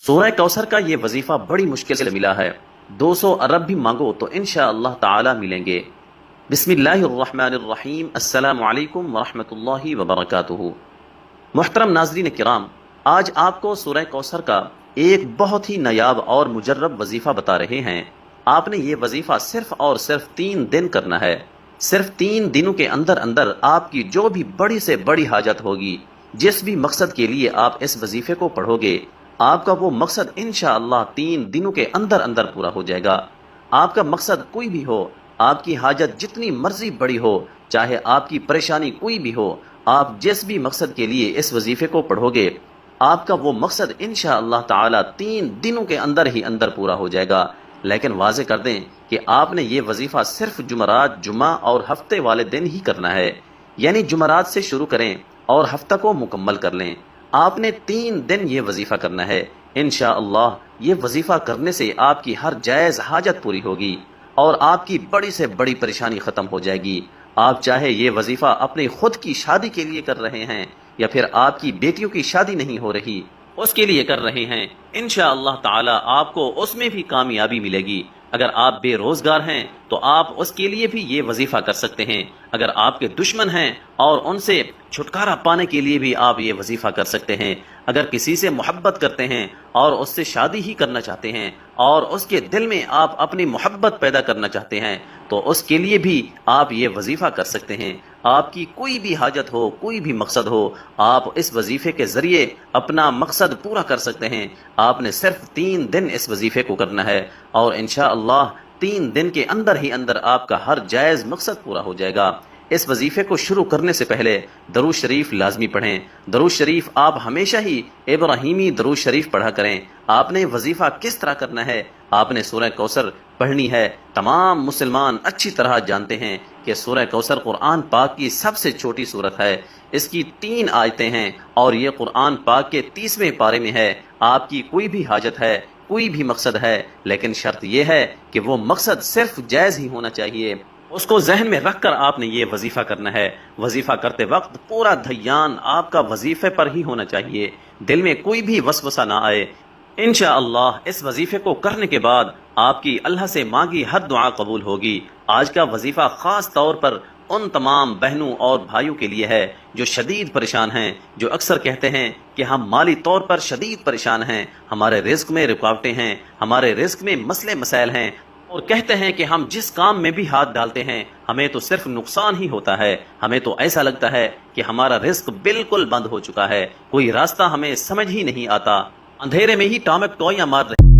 سورہ کوثر کا یہ وظیفہ بڑی مشکل سے ملا ہے۔ 200 ارب بھی مانگو تو انشاءاللہ تعالی ملیں گے۔ بسم اللہ الرحمن الرحیم۔ السلام علیکم ورحمۃ اللہ وبرکاتہ۔ محترم ناظرین کرام، آج آپ کو سورہ کوثر کا ایک بہت ہی نایاب اور مجرب وظیفہ بتا رہے ہیں۔ آپ نے یہ وظیفہ صرف اور صرف 3 دن کرنا ہے۔ صرف 3 دنوں کے اندر اندر آپ کی جو بھی بڑی سے بڑی حاجت ہوگی، جس بھی مقصد کے لیے آپ اس وظیفے کو پڑھو گے، آپ کا وہ مقصد انشاءاللہ 3 دنوں کے اندر اندر پورا ہو جائے گا۔ آپ کا مقصد کوئی بھی ہو، آپ کی حاجت جتنی مرضی بڑی ہو، چاہے آپ کی پریشانی کوئی بھی ہو، آپ جس بھی مقصد کے لیے اس وظیفے کو پڑھو گے، آپ کا وہ مقصد انشاءاللہ تعالی 3 دنوں کے اندر ہی اندر پورا ہو جائے گا۔ لیکن واضح کر دیں کہ آپ نے یہ وظیفہ صرف جمعرات، جمعہ اور ہفتے والے دن ہی کرنا ہے، یعنی جمعرات سے شروع کریں اور ہفتہ کو مکمل کر لیں۔ آپ نے 3 دن یہ وظیفہ کرنا ہے۔ انشاءاللہ یہ وظیفہ کرنے سے آپ کی ہر جائز حاجت پوری ہوگی اور آپ کی بڑی سے بڑی پریشانی ختم ہو جائے گی۔ آپ چاہے یہ وظیفہ اپنی خود کی شادی کے لیے کر رہے ہیں یا پھر آپ کی بیٹیوں کی شادی نہیں ہو رہی، اس کے لیے کر رہے ہیں، انشاءاللہ تعالی آپ کو اس میں بھی کامیابی ملے گی۔ اگر آپ بے روزگار ہیں تو آپ اس کے لیے بھی یہ وظیفہ کر سکتے ہیں۔ اگر آپ کے دشمن ہیں اور ان سے چھٹکارا پانے کے لیے بھی آپ یہ وظیفہ کر سکتے ہیں۔ اگر کسی سے محبت کرتے ہیں اور اس سے شادی ہی کرنا چاہتے ہیں اور اس کے دل میں آپ اپنی محبت پیدا کرنا چاہتے ہیں تو اس کے لیے بھی آپ یہ وظیفہ کر سکتے ہیں۔ آپ کی کوئی بھی حاجت ہو، کوئی بھی مقصد ہو، آپ اس وظیفے کے ذریعے اپنا مقصد پورا کر سکتے ہیں۔ آپ نے صرف 3 دن اس وظیفے کو کرنا ہے اور انشاءاللہ 3 دن کے اندر ہی اندر آپ کا ہر جائز مقصد پورا ہو جائے گا۔ اس وظیفے کو شروع کرنے سے پہلے درود شریف لازمی پڑھیں۔ درود شریف آپ ہمیشہ ہی ابراہیمی درود شریف پڑھا کریں۔ آپ نے وظیفہ کس طرح کرنا ہے؟ آپ نے سورہ کوثر پڑھنی ہے۔ تمام مسلمان اچھی طرح جانتے ہیں کہ سورہ کوثر قرآن پاک کی سب سے چھوٹی سورت ہے۔ اس کی 3 آیتیں ہیں اور یہ قرآن پاک کے 30ویں پارے میں ہے۔ آپ کی کوئی بھی حاجت ہے، کوئی بھی مقصد ہے، لیکن شرط یہ ہے کہ وہ مقصد صرف جائز ہی ہونا چاہیے۔ اس کو ذہن میں رکھ کر آپ نے یہ وظیفہ کرنا ہے۔ وظیفہ کرتے وقت پورا دھیان آپ کا وظیفے پر ہی ہونا چاہیے، دل میں کوئی بھی وسوسہ نہ آئے۔ انشاءاللہ اس وظیفے کو کرنے کے بعد آپ کی اللہ سے مانگی ہر دعا قبول ہوگی۔ آج کا وظیفہ خاص طور پر ان تمام بہنوں اور بھائیوں کے لیے ہے جو شدید پریشان ہیں، جو اکثر کہتے ہیں کہ ہم مالی طور پر شدید پریشان ہیں، ہمارے رزق میں رکاوٹیں ہیں، ہمارے رزق میں مسئلے مسائل ہیں، اور کہتے ہیں کہ ہم جس کام میں بھی ہاتھ ڈالتے ہیں ہمیں تو صرف نقصان ہی ہوتا ہے، ہمیں تو ایسا لگتا ہے کہ ہمارا رزق بالکل بند ہو چکا ہے، کوئی راستہ ہمیں سمجھ ہی نہیں آتا، اندھیرے میں ہی ٹامک ٹوئیاں مار رہے